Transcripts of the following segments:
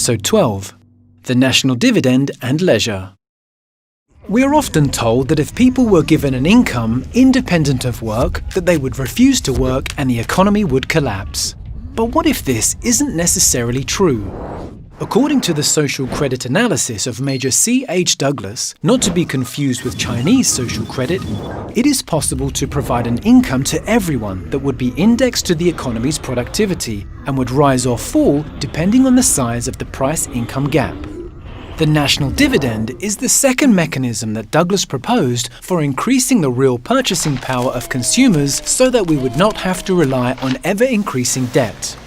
Episode 12, The National Dividend and Leisure. We are often told that if people were given an income independent of work, that they would refuse to work and the economy would collapse. But what if this isn't necessarily true? According to the social credit analysis of Major C.H. Douglas, not to be confused with Chinese social credit, it is possible to provide an income to everyone that would be indexed to the economy's productivity and would rise or fall depending on the size of the price-income gap. The national dividend is the second mechanism that Douglas proposed for increasing the real purchasing power of consumers so that we would not have to rely on ever-increasing debt.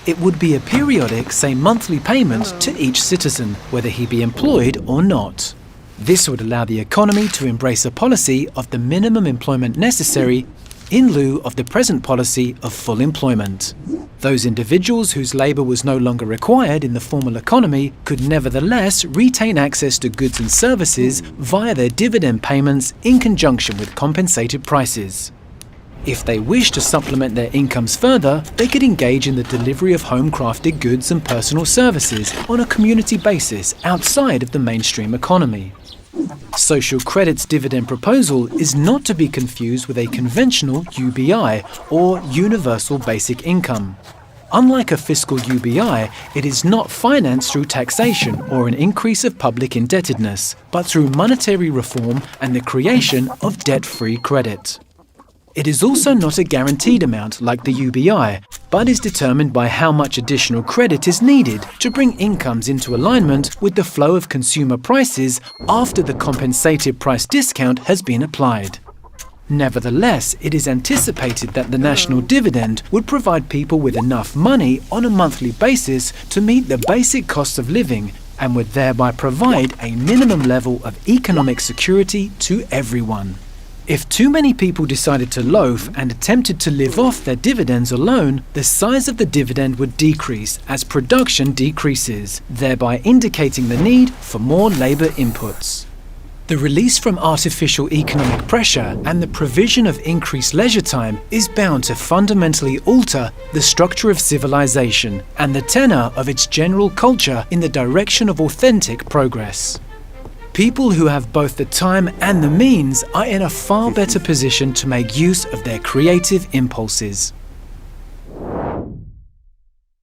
It would be a periodic, say monthly payment to each citizen, whether he be employed or not. This would allow the economy to embrace a policy of the minimum employment necessary in lieu of the present policy of full employment. Those individuals whose labour was no longer required in the formal economy could nevertheless retain access to goods and services via their dividend payments in conjunction with compensated prices. If they wish to supplement their incomes further, they could engage in the delivery of home-crafted goods and personal services on a community basis outside of the mainstream economy. Social credit's dividend proposal is not to be confused with a conventional UBI, or Universal Basic Income. Unlike a fiscal UBI, it is not financed through taxation or an increase of public indebtedness, but through monetary reform and the creation of debt-free credit. It is also not a guaranteed amount like the UBI, but is determined by how much additional credit is needed to bring incomes into alignment with the flow of consumer prices after the compensated price discount has been applied. Nevertheless, it is anticipated that the national dividend would provide people with enough money on a monthly basis to meet the basic cost of living and would thereby provide a minimum level of economic security to everyone. If too many people decided to loaf and attempted to live off their dividends alone, the size of the dividend would decrease as production decreases, thereby indicating the need for more labour inputs. The release from artificial economic pressure and the provision of increased leisure time is bound to fundamentally alter the structure of civilization and the tenor of its general culture in the direction of authentic progress. People who have both the time and the means are in a far better position to make use of their creative impulses.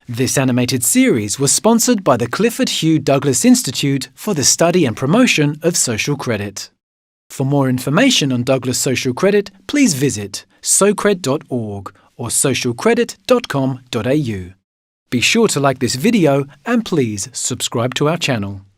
This animated series was sponsored by the Clifford Hugh Douglas Institute for the Study and Promotion of Social Credit. For more information on Douglas Social Credit, please visit socred.org or socialcredit.com.au. Be sure to like this video and please subscribe to our channel.